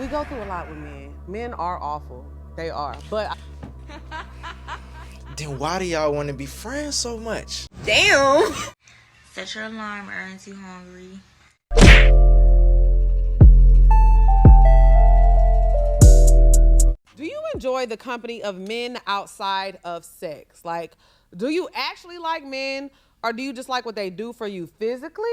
go through a lot with men. Men are awful. They are. But Then why do y'all want to be friends so much? Damn. Set your alarm, aren't you hungry? do you enjoy the company of men outside of sex? Like, do you actually like men, or do you just like what they do for you physically,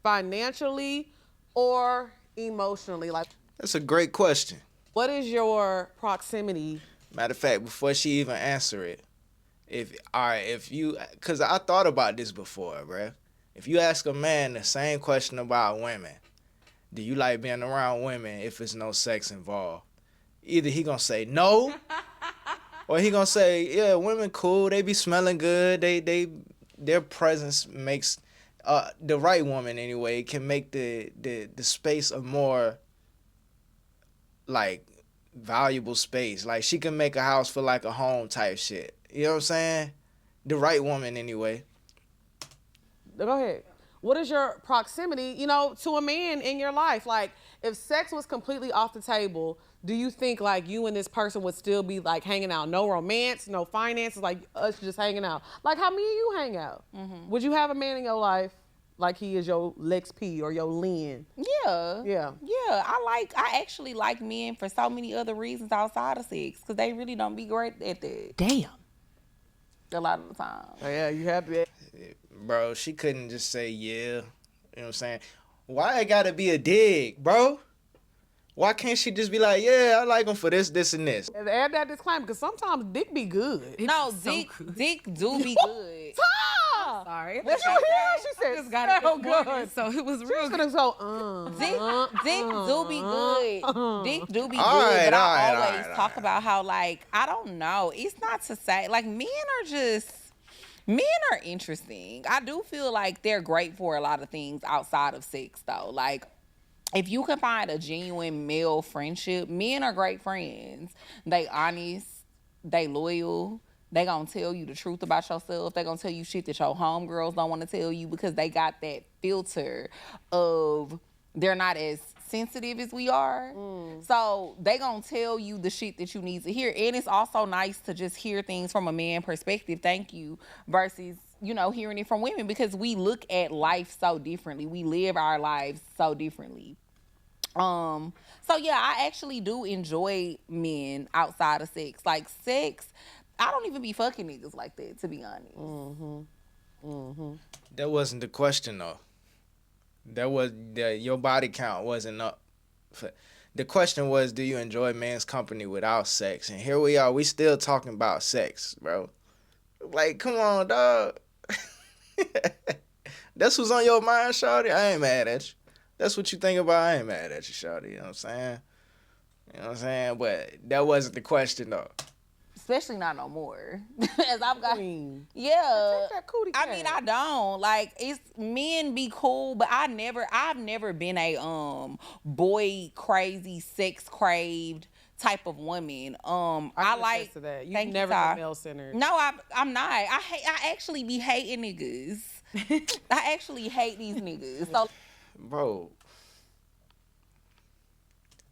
financially, or emotionally? Like, That's a great question. what is your proximity? Matter of fact, before she even answer it, cause I thought about this before, bruh. If you ask a man the same question about women, do you like being around women if there's no sex involved? Either he gonna say no, or he gonna say, yeah, women cool, they be smelling good, their presence makes the right woman anyway can make the space a more like valuable space. Like she can make a house feel like a home type shit. You know what I'm saying? The right woman anyway. Go ahead. What is your proximity, to a man in your life? Like, if sex was completely off the table, do you think like you and this person would still be like hanging out? No romance, no finances, like us just hanging out. Like how me and you hang out. Mm-hmm. Would you have a man in your life like he is your Lex P or your Lynn? Yeah. Yeah. Yeah. I actually like men for so many other reasons outside of sex because they really don't be great at that. Damn. A lot of the time. Oh, yeah, you have to. Bro, she couldn't just say yeah. You know what I'm saying? Why it gotta be a dig, bro? Why can't she just be like, yeah, I like him for this, this, and this? And add that disclaimer, because sometimes dick be good. No, dick do be good. Tom! Sorry. Did you hear? She said, just got it so this morning, good. so it was real She's good. gonna go, Dick do be good. Dick do be good, Alright, but I alright, always alright, talk about how, like, I don't know. It's not to say, like, men are interesting. I do feel like they're great for a lot of things outside of sex, though. Like, if you can find a genuine male friendship, men are great friends. They honest, they loyal. They gonna tell you the truth about yourself. They gonna tell you shit that your homegirls don't want to tell you because they got that filter of they're not as sensitive as we are. So they gonna tell you the shit that you need to hear. And it's also nice to just hear things from a man perspective, thank you, versus, hearing it from women because we look at life so differently. We live our lives so differently. So yeah, I actually do enjoy men outside of sex. Like sex, I don't even be fucking niggas like that, to be honest. That wasn't the question though. Your body count wasn't up. The question was, do you enjoy man's company without sex? And here we are, we still talking about sex, bro. Like, come on, dog. That's what's on your mind, shawty. I ain't mad at you. That's what you think about. I ain't mad at you, shawty. You know what I'm saying? You know what I'm saying? But that wasn't the question, though. Especially not no more. As I've got, Queen. yeah. Take that cootie I mean, I don't like. It's men be cool, but I've never been a boy crazy, sex craved type of woman. I like to that. You've thank never you, been Ty. male centered. No, I'm not. I actually be hating niggas. I actually hate these niggas. So, Bro,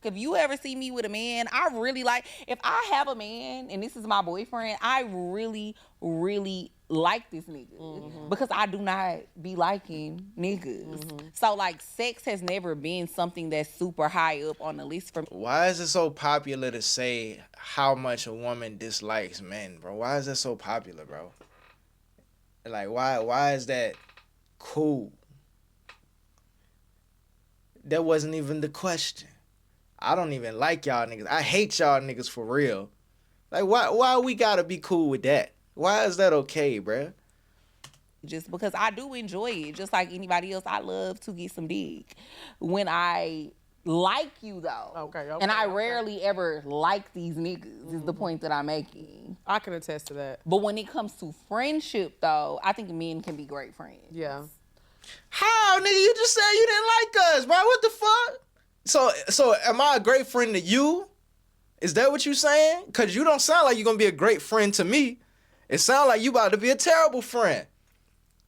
if you ever see me with a man, I really like, if I have a man and this is my boyfriend, I really, really like this nigga because I do not be liking niggas. So like sex has never been something that's super high up on the list for me. why is it so popular to say how much a woman dislikes men, bro? Why is that so popular, bro? Like, why is that cool? That wasn't even the question. I don't even like y'all niggas. I hate y'all niggas for real. Like, why we gotta be cool with that? Why is that okay, bruh? Just because I do enjoy it, just like anybody else, I love to get some dick. When I like you though, Okay, and I okay. rarely ever like these niggas is the point that I'm making. I can attest to that. But when it comes to friendship though, I think men can be great friends. Yeah. How, nigga? You just said you didn't like us, bro. What the fuck? So am I a great friend to you? Is that what you saying? Because you don't sound like you're going to be a great friend to me. It sounds like you about to be a terrible friend.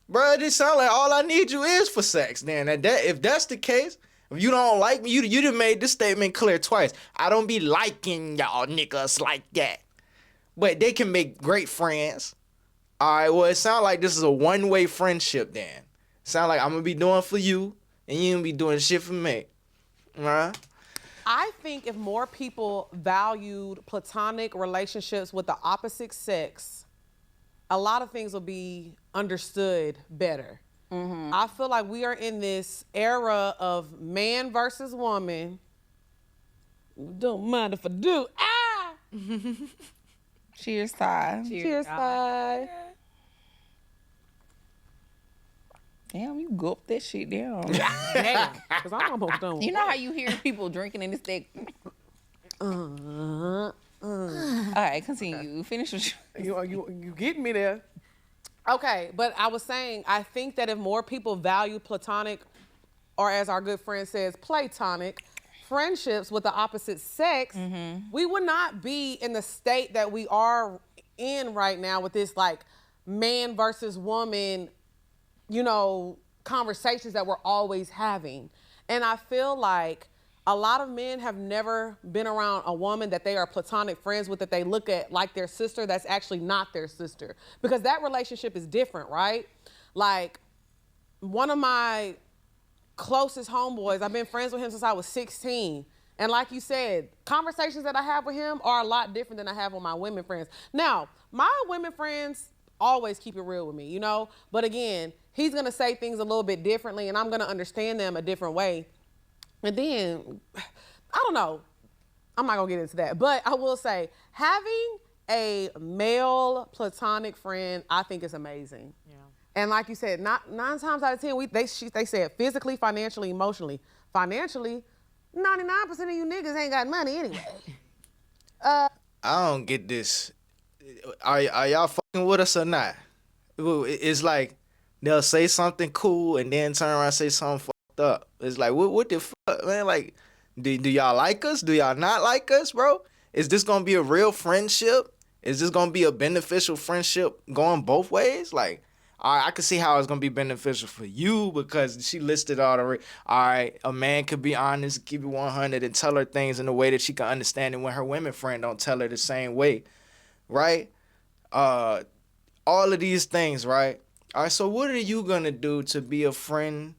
Bro, it just sound like all I need you is for sex. Then if that's the case, If you don't like me, you done made this statement clear twice. I don't be liking y'all niggas like that. But they can make great friends. All right, well, it sounds like this is a one-way friendship then. Sound like I'm going to be doing for you, and you going to be doing shit for me. All right? I think if more people valued platonic relationships with the opposite sex, a lot of things will be understood better. I feel like we are in this era of man versus woman. Don't mind if I do. Ah! Cheers, Ty. Cheers, Ty. Damn, you gulp that shit down. Damn, because I'm almost done. You know how you hear people drinking and it's that. All right, continue. Finish what You getting me there. Okay, but I was saying, I think that if more people value platonic, or as our good friend says, platonic, friendships with the opposite sex, we would not be in the state that we are in right now with this like man versus woman, you know, conversations that we're always having. And I feel like a lot of men have never been around a woman that they are platonic friends with, that they look at like their sister, that's actually not their sister. Because that relationship is different, right? Like, one of my closest homeboys, I've been friends with him since I was 16. And like you said, conversations that I have with him are a lot different than I have with my women friends. Now, my women friends always keep it real with me, you know? But again, he's gonna say things a little bit differently and I'm gonna understand them a different way. And then, I don't know, I'm not gonna get into that, but I will say, having a male platonic friend, I think is amazing. Yeah. And like you said, not 9 times out of 10, they said physically, financially, emotionally. Financially, 99% of you niggas ain't got money anyway. I don't get this. Are y'all fucking with us or not? It's like they'll say something cool and then turn around and say something fucked up. It's like, what the fuck, man? Like, do y'all like us? Do y'all not like us, bro? Is this gonna be a real friendship? Is this gonna be a beneficial friendship going both ways? Like, all right, I can see how it's gonna be beneficial for you because she listed all the. All right, a man could be honest, keep it 100, and tell her things in a way that she can understand it when her women friend don't tell her the same way, right? All of these things, right? All right, so what are you gonna do to be a friend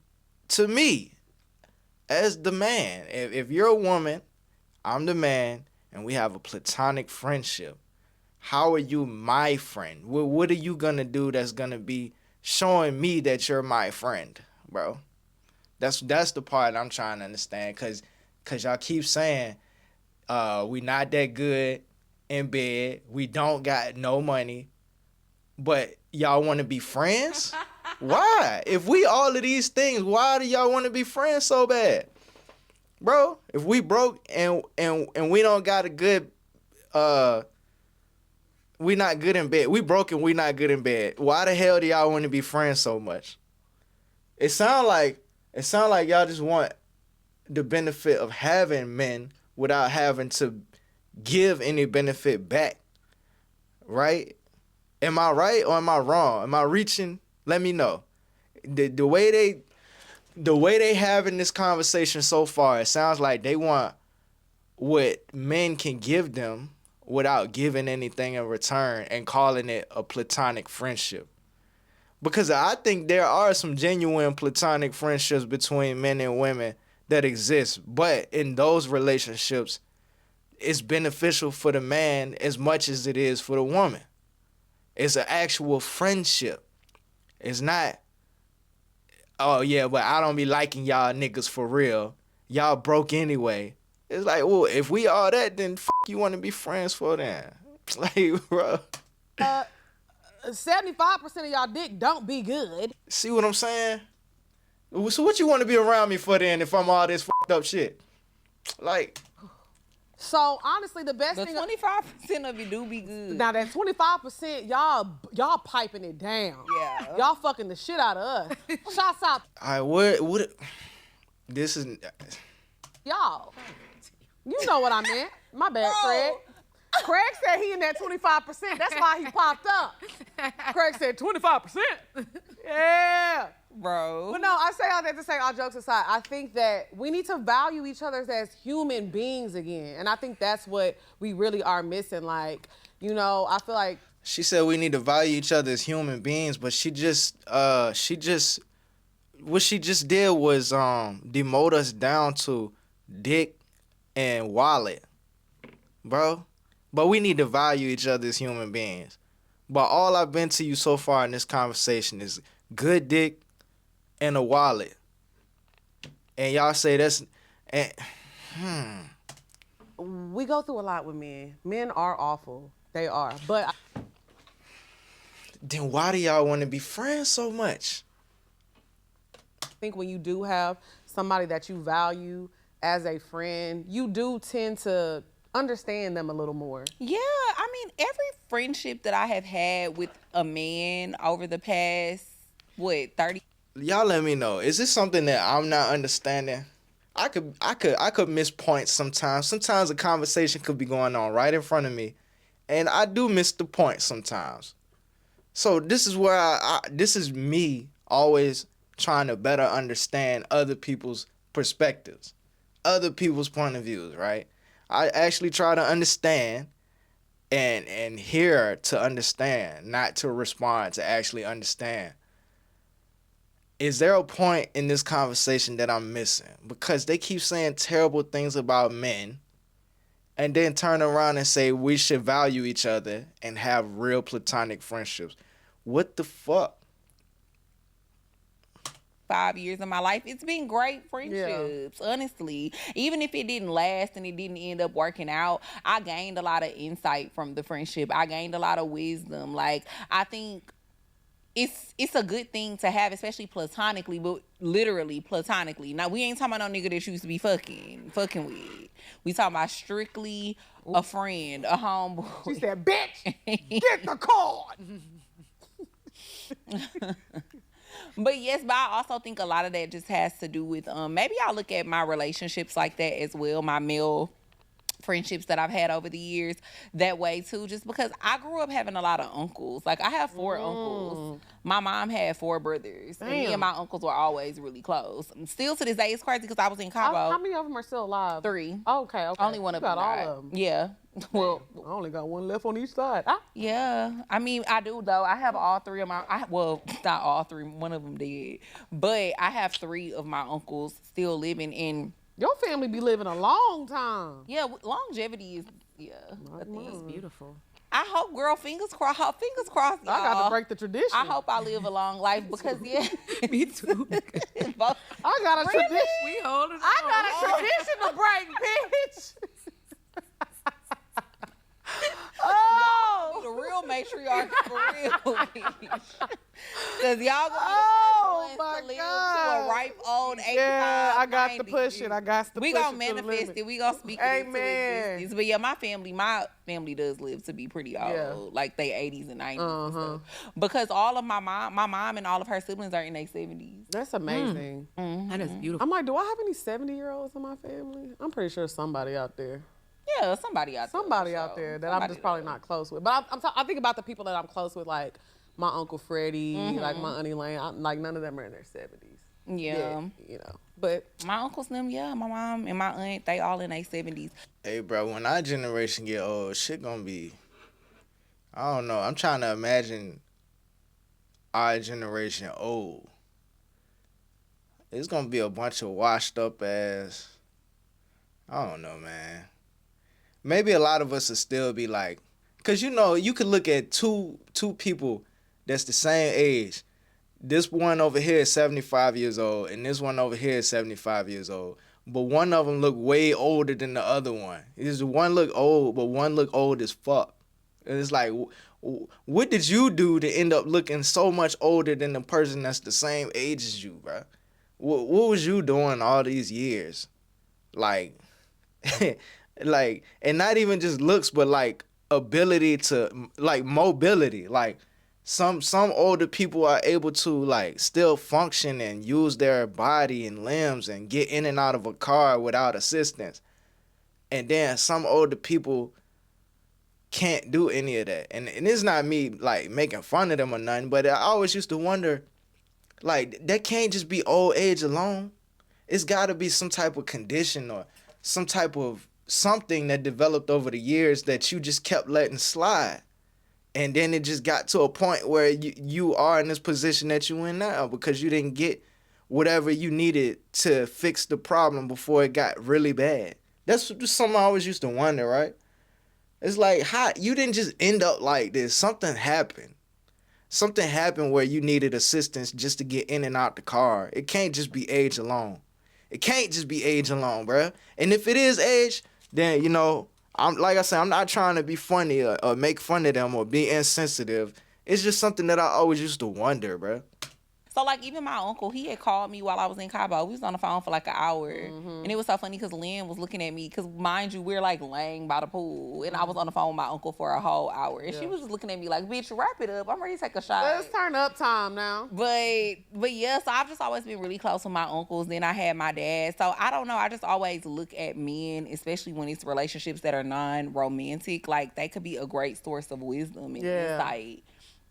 to me as the man? If you're a woman, I'm the man, and we have a platonic friendship. How are you my friend? What are you gonna do that's gonna be showing me that you're my friend, bro? That's the part I'm trying to understand, cause y'all keep saying we not that good in bed, we don't got no money, but y'all want to be friends? Why? If we all of these things, why do y'all want to be friends so bad, bro? If we broke and we don't got a good we not good in bed. We broke and we not good in bed. Why the hell do y'all want to be friends so much? It sound like y'all just want the benefit of having men without having to give any benefit back. Right? Am I right or am I wrong? Am I reaching? Let me know. The way they having this conversation so far, it sounds like they want what men can give them without giving anything in return and calling it a platonic friendship. Because I think there are some genuine platonic friendships between men and women that exist, but in those relationships, it's beneficial for the man as much as it is for the woman. It's an actual friendship. It's not, oh yeah, but I don't be liking y'all niggas for real. Y'all broke anyway. It's like, well, if we all that, then you want to be friends for then. Like, bro. 75% of y'all dick don't be good. See what I'm saying? So what you want to be around me for then if I'm all this fucked up shit? Like. So honestly, the best The thing. 25% of it do be good. Now that 25%, y'all piping it down. Yeah. Y'all fucking the shit out of us. Shots out. All right, what? This is. Y'all. You know what I meant. My bad, Craig. Craig said he in that 25%. That's why he popped up. Craig said 25%. Yeah. Bro. But no, I say all that to say, all jokes aside, I think that we need to value each other as human beings again. And I think that's what we really are missing. Like, you know, I feel like She said we need to value each other as human beings, but what she just did was demote us down to dick and wallet, bro. But we need to value each other as human beings. But all I've been to you so far in this conversation is good dick and a wallet. And y'all say that's we go through a lot with men. Men are awful. They are. But then why do y'all want to be friends so much? I think when you do have somebody that you value as a friend, you do tend to understand them a little more. Yeah, I mean, every friendship that I have had with a man over the past, 30? Y'all let me know. Is this something that I'm not understanding? I could miss points sometimes. Sometimes a conversation could be going on right in front of me, and I do miss the point sometimes. So this is where this is me always trying to better understand other people's perspectives, other people's point of views, right? I actually try to understand and hear to understand, not to respond, to actually understand. Is there a point in this conversation that I'm missing? Because they keep saying terrible things about men and then turn around and say we should value each other and have real platonic friendships. What the fuck? 5 years of my life, it's been great friendships, honestly. Even if it didn't last and it didn't end up working out, I gained a lot of insight from the friendship. I gained a lot of wisdom. Like, I think it's a good thing to have, especially platonically, but literally platonically. Now, we ain't talking about no nigga that you used to be fucking with. We talking about strictly a friend, a homeboy. She said, bitch, get the cord. But I also think a lot of that just has to do with maybe I look at my relationships like that as well, my male friendships that I've had over the years that way too, just because I grew up having a lot of uncles. Like, I have 4 uncles. My mom had 4 brothers. And me and my uncles were always really close. Still to this day, it's crazy because I was in Cabo. How many of them are still alive? 3. Oh, okay. Only one of them got died. all of them. Yeah. Well, I only got one left on each side. Yeah. I mean, I do, though. I have all 3 of not all 3. One of them dead. But I have 3 of my uncles still living in. Your family be living a long time. Yeah, longevity is, a thing. It's beautiful. I hope, girl, fingers crossed, y'all. I got to break the tradition. I hope I live a long life because, Me too. I got a tradition. We holding on. I got a tradition to break, bitch. Y'all be the real matriarch for real, bitch. Because y'all gonna be the first ones to live to a ripe old 85, Yeah, I got 90, to push it. I got to push it. We gonna to the manifest limit. it. We gonna speak it into existence. But yeah, my family does live to be pretty old. Yeah. Like they 80s and 90s and stuff. Because all of my mom and all of her siblings are in their 70s. That's amazing. That is beautiful. I'm like, do I have any 70-year-olds in my family? I'm pretty sure somebody out there. Yeah, somebody out there. Somebody out there that I'm just probably not close with. But I think about the people that I'm close with, like my Uncle Freddie, like my Auntie Lane. Like, none of them are in their 70s. Yeah. You know. But my uncles, them, my mom and my aunt, they all in their 70s. Hey, bro, when our generation get old, shit gonna be, I don't know. I'm trying to imagine our generation old. It's gonna be a bunch of washed up ass. I don't know, man. Maybe a lot of us will still be like, cause you could look at two people that's the same age. This one over here is 75 years old, and this one over here is 75 years old. But one of them look way older than the other one. Is one look old, but one look old as fuck. And it's like, what did you do to end up looking so much older than the person that's the same age as you, bro? What was you doing all these years? Like, like, and not even just looks, but like ability to, like, mobility. Like, some older people are able to, like, still function and use their body and limbs and get in and out of a car without assistance. And then some older people can't do any of that. And it's not me like making fun of them or nothing, but I always used to wonder, like, that can't just be old age alone. It's got to be some type of condition or some type of something that developed over the years that you just kept letting slide. And then it just got to a point where you are in this position that you in now because you didn't get whatever you needed to fix the problem before it got really bad. That's just something I always used to wonder, right? It's like, how you didn't just end up like this. Something happened. Something happened where you needed assistance just to get in and out the car. It can't just be age alone. It can't just be age alone, bruh. And if it is age, then, you know, I'm like I said, I'm not trying to be funny or make fun of them or be insensitive. It's just something that I always used to wonder, bruh. So, like, even my uncle, he had called me while I was in Cabo. We was on the phone for, like, an hour. And it was so funny because Lynn was looking at me. Because, mind you, we're, like, laying by the pool. And I was on the phone with my uncle for a whole hour. And she was just looking at me like, bitch, wrap it up. I'm ready to take a shot. It's turn up time now. But yeah, so I've just always been really close with my uncles. Then I had my dad. So, I don't know. I just always look at men, especially when it's relationships that are non-romantic. Like, they could be a great source of wisdom and insight.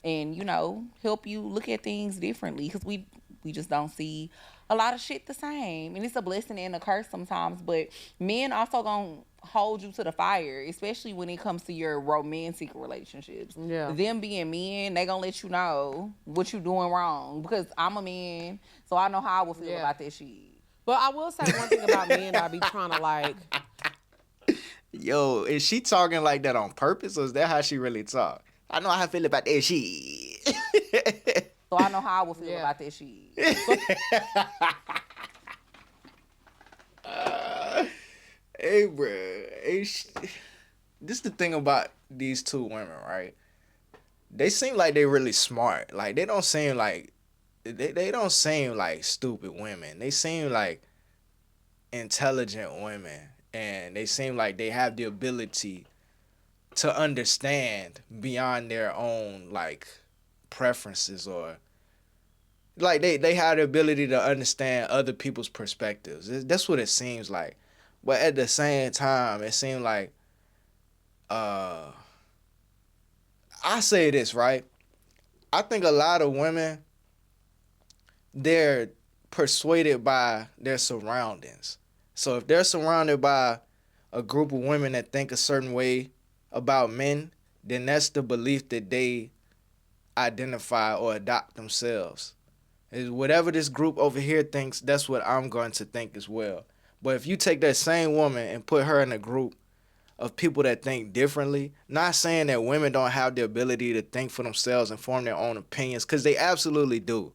And, you know, help you look at things differently because we just don't see a lot of shit the same. And it's a blessing and a curse sometimes. But men also gonna hold you to the fire, especially when it comes to your romantic relationships. Yeah. Them being men, they gonna let you know what you doing wrong. Because I'm a man, so I know how I would feel about that shit. But I will say one thing about men that I be trying to like. Yo, is she talking like that on purpose or is that how she really talk? I know how I feel about that shit. So I know how I would feel about that shit. Hey, bro. This the thing about these two women, right? They seem like they really smart. Like, they don't seem like stupid women. They seem like intelligent women. And they seem like they have the ability to understand beyond their own, like, preferences or like they have the ability to understand other people's perspectives. That's what it seems like. But at the same time, it seems like I say this, right? I think a lot of women, they're persuaded by their surroundings. So if they're surrounded by a group of women that think a certain way about men, then that's the belief that they identify or adopt themselves. Is whatever this group over here thinks, that's what I'm going to think as well. But if you take that same woman and put her in a group of people that think differently, not saying that women don't have the ability to think for themselves and form their own opinions, because they absolutely do.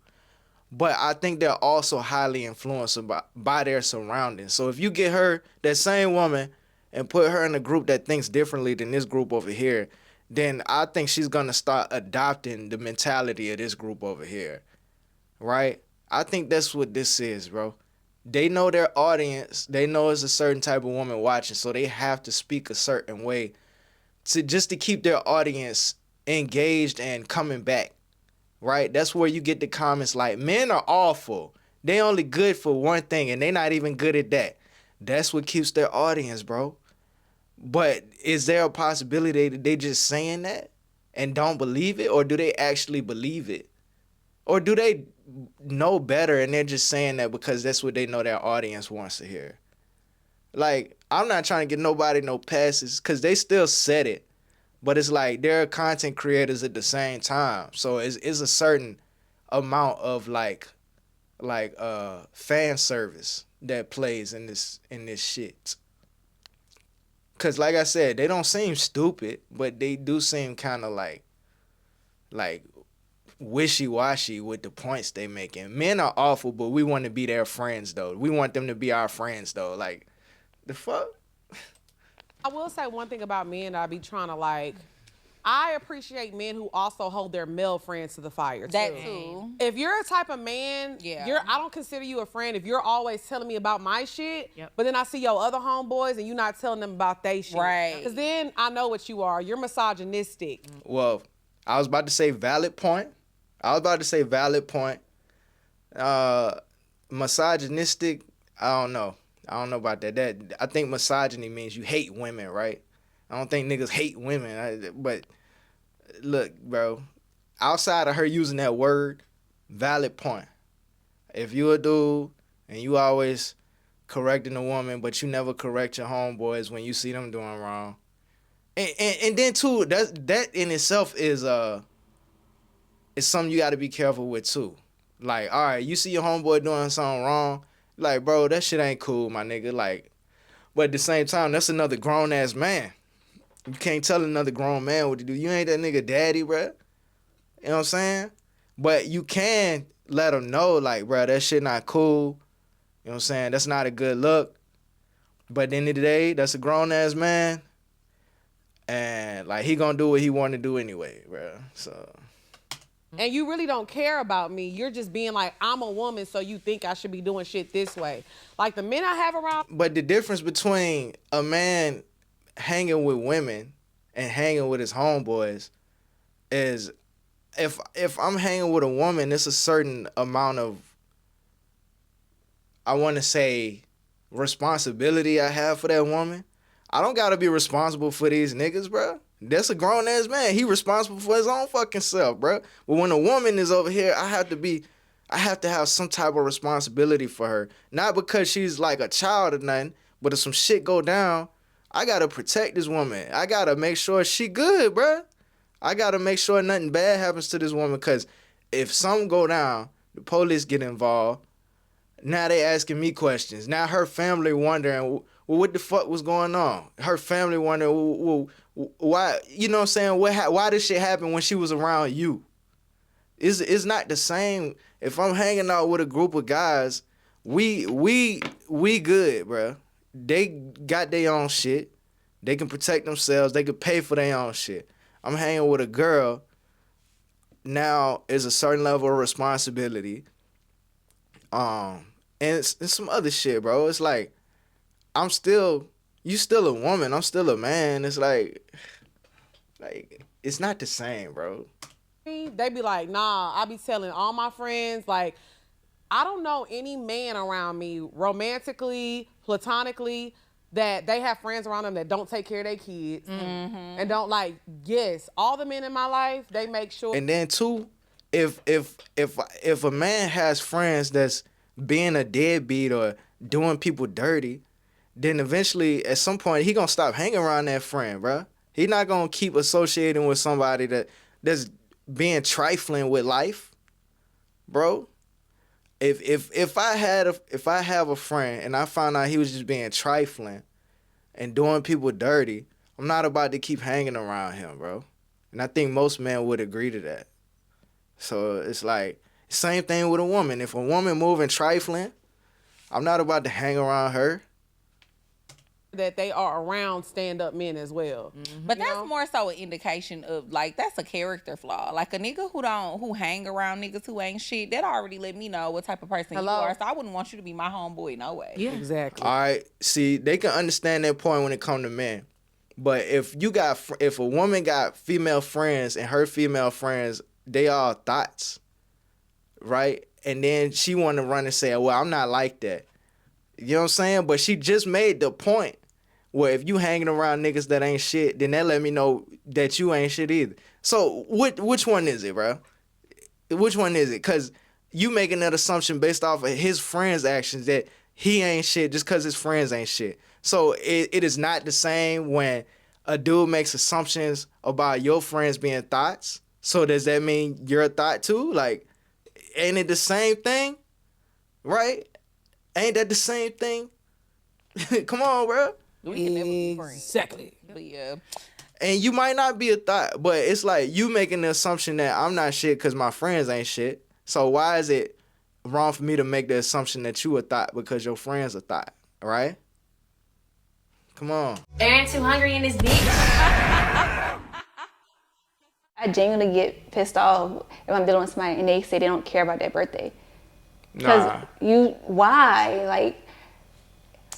But I think they're also highly influenced by their surroundings. So if you get her, that same woman, and put her in a group that thinks differently than this group over here, then I think she's going to start adopting the mentality of this group over here, right? I think that's what this is, bro. They know their audience. They know it's a certain type of woman watching, so they have to speak a certain way to keep their audience engaged and coming back, right? That's where you get the comments like, men are awful. They only good for one thing, and they not even good at that. That's what keeps their audience, bro. But is there a possibility that they just saying that and don't believe it? Or do they actually believe it? Or do they know better and they're just saying that because that's what they know their audience wants to hear? Like, I'm not trying to get nobody no passes because they still said it. But it's like they're content creators at the same time. So it's a certain amount of like fan service that plays in this shit. Cause like I said, they don't seem stupid, but they do seem kind of like wishy-washy with the points they making. Men are awful, but we want to be their friends though. We want them to be our friends though. Like, the fuck? I will say one thing about men that I be trying to like. I appreciate men who also hold their male friends to the fire too. That too. If you're a type of man, I don't consider you a friend if you're always telling me about my shit, but then I see your other homeboys and you're not telling them about they shit. Right. Because then I know what you are. You're misogynistic. Well, I was about to say valid point. Misogynistic, I don't know. I don't know about that. I think misogyny means you hate women, right? I don't think niggas hate women. But look, bro, outside of her using that word, valid point. If you a dude and you always correcting a woman, but you never correct your homeboys when you see them doing wrong, and then too, that in itself is something you got to be careful with too. Like, all right, you see your homeboy doing something wrong, like, bro, that shit ain't cool, my nigga. Like, but at the same time, that's another grown ass man. You can't tell another grown man what to do. You ain't that nigga daddy, bro. You know what I'm saying? But you can let him know, like, bro, that shit not cool. You know what I'm saying? That's not a good look. But at the end of the day, that's a grown ass man. And like he gonna do what he wanna do anyway, bro. So And you really don't care about me. You're just being like, I'm a woman, so you think I should be doing shit this way. Like the men I have around. but the difference between a man hanging with women and hanging with his homeboys is if I'm hanging with a woman, it's a certain amount of, I wanna say, responsibility I have for that woman. I don't gotta be responsible for these niggas, bro. That's a grown ass man. He responsible for his own fucking self, bro. But when a woman is over here, I have to have some type of responsibility for her. Not because she's like a child or nothing, but if some shit go down, I gotta protect this woman. I gotta make sure she good, bro. I gotta make sure nothing bad happens to this woman, because if something go down, the police get involved. Now they asking me questions. Now her family wondering, well, what the fuck was going on? Her family wondering, well, why, you know what I'm saying? Why this shit happen when she was around you? It's not the same. If I'm hanging out with a group of guys, we good, bro. They got their own shit. They can protect themselves. They can pay for their own shit. I'm hanging with a girl. Now is a certain level of responsibility. And it's some other shit, bro. It's like, you still a woman. I'm still a man. It's like, it's not the same, bro. They be like, nah, I be telling all my friends, like, I don't know any man around me, romantically, platonically, that they have friends around them that don't take care of their kids and don't like, yes, all the men in my life, they make sure. And then too, if a man has friends that's being a deadbeat or doing people dirty, then eventually at some point he gonna stop hanging around that friend, bro. He not gonna keep associating with somebody that's being trifling with life, bro. If I have a friend and I found out he was just being trifling and doing people dirty, I'm not about to keep hanging around him, bro. And I think most men would agree to that. So it's like, same thing with a woman. If a woman moving trifling, I'm not about to hang around her. That they are around stand-up men as well. But that's more so an indication of, like, that's a character flaw. Like, a nigga who hang around niggas who ain't shit, that already let me know what type of person you are. So I wouldn't want you to be my homeboy, no way. Yeah. Exactly. All right, see, they can understand that point when it come to men. But if a woman got female friends and her female friends, they all thoughts, right? And then she want to run and say, well, I'm not like that. You know what I'm saying? But she just made the point where if you hanging around niggas that ain't shit, then that let me know that you ain't shit either. So which one is it, bro? Which one is it? Because you making that assumption based off of his friends' actions that he ain't shit just because his friends ain't shit. So it is not the same when a dude makes assumptions about your friends being thoughts. So does that mean you're a thought too? Like, ain't it the same thing? Right? Ain't that the same thing? Come on, bro. We can never be friends. Exactly. But yeah. And you might not be a thought, but it's like you making the assumption that I'm not shit because my friends ain't shit. So why is it wrong for me to make the assumption that you a thought because your friends a thought, right? Come on. Aaron too hungry in this bitch. I genuinely get pissed off if I'm dealing with somebody and they say they don't care about their birthday. Because why? Like,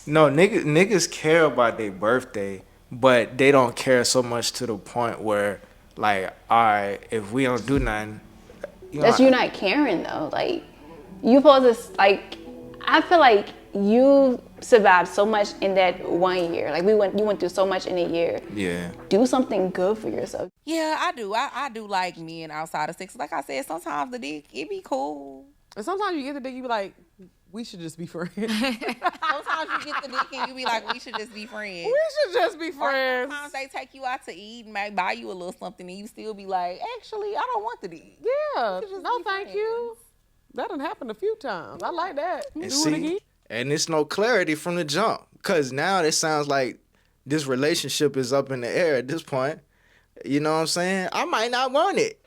no, niggas care about their birthday, but they don't care so much to the point where, like, all right, if we don't do nothing, that's you not caring though. Like, you supposed to, like, I feel like you survived so much in that 1 year. Like you went through so much in a year. Yeah. Do something good for yourself. Yeah, I do. I do like men outside of sex. Like I said, sometimes the dick, it be cool. And sometimes you get the dick, you be like, we should just be friends. we Sometimes you get the dick and you be like, we should just be friends. should just be Or friends. sometimes they take you out to eat and might buy you a little something and you still be like, actually, I don't want the dick. Yeah. should just No, be thank you. That done happened a few times. I like that. And Do it again. see, and it's no clarity from the jump. Because now it sounds like this relationship is up in the air at this point. You know what I'm saying? I might not want it.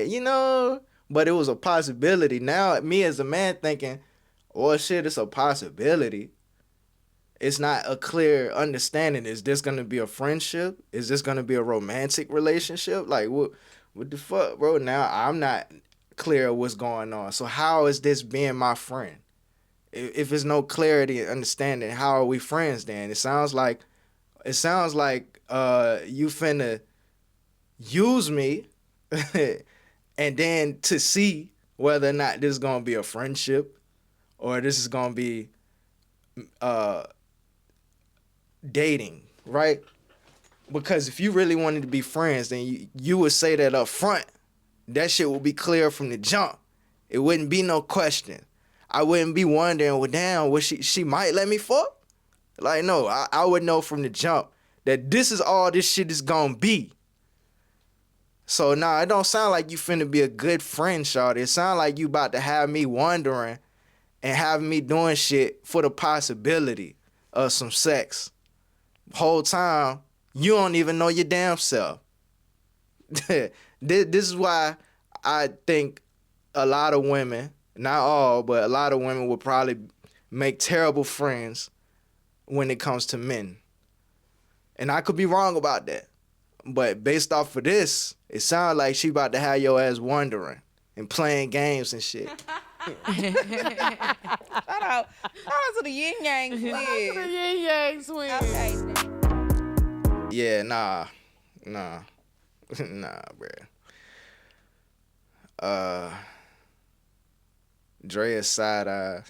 You know? But it was a possibility. Now, me as a man thinking, oh, shit, it's a possibility. It's not a clear understanding. Is this going to be a friendship? Is this going to be a romantic relationship? Like, what the fuck, bro? Now, I'm not clear of what's going on. So how is this being my friend? If there's no clarity and understanding, how are we friends then? It sounds like you finna use me and then to see whether or not this is gonna be a friendship or this is gonna be dating, right? Because if you really wanted to be friends, then you would say that up front. That shit would be clear from the jump. It wouldn't be no question. I wouldn't be wondering, well, damn, what she might let me fuck? Like, no, I would know from the jump that this is all this shit is gonna be. So, nah, it don't sound like you finna be a good friend, shawty. It sound like you about to have me wondering and have me doing shit for the possibility of some sex. Whole time, you don't even know your damn self. This is why I think a lot of women, not all, but a lot of women will probably make terrible friends when it comes to men. And I could be wrong about that. But based off of this, it sounds like she about to have your ass wondering and playing games and shit. Shout out to the yin yang twins. The yin yang twins. Okay. Yeah, nah, bruh. Drea's side eye.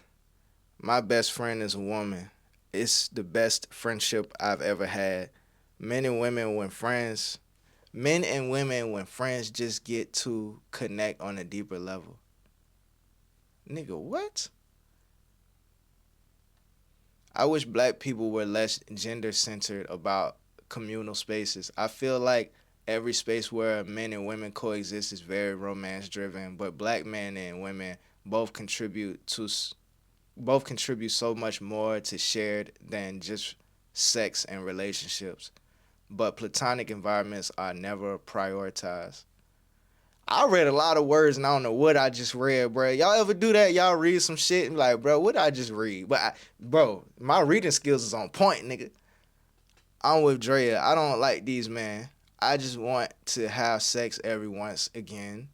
My best friend is a woman. It's the best friendship I've ever had. Men and women when friends just get to connect on a deeper level. Nigga, what? I wish black people were less gender-centered about communal spaces. I feel like every space where men and women coexist is very romance-driven, but black men and women both contribute so much more to shared than just sex and relationships. But platonic environments are never prioritized. I read a lot of words and I don't know what I just read, bro. Y'all ever do that? Y'all read some shit and like, bro, what did I just read? But my reading skills is on point, nigga. I'm with Drea. I don't like these men. I just want to have sex every once again.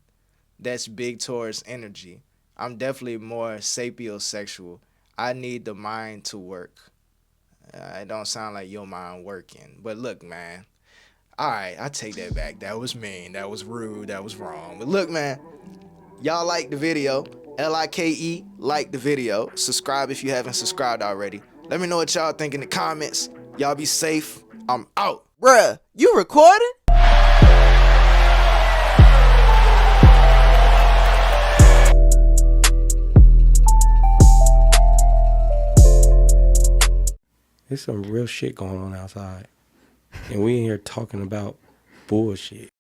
That's big towards energy. I'm definitely more sapiosexual. I need the mind to work. It don't sound like your mind working. But look, man. All right, I take that back. That was mean. That was rude. That was wrong. But look, man. Y'all like the video. LIKE, like the video. Subscribe if you haven't subscribed already. Let me know what y'all think in the comments. Y'all be safe. I'm out. Bruh, you recording? There's some real shit going on outside. And we in here talking about bullshit.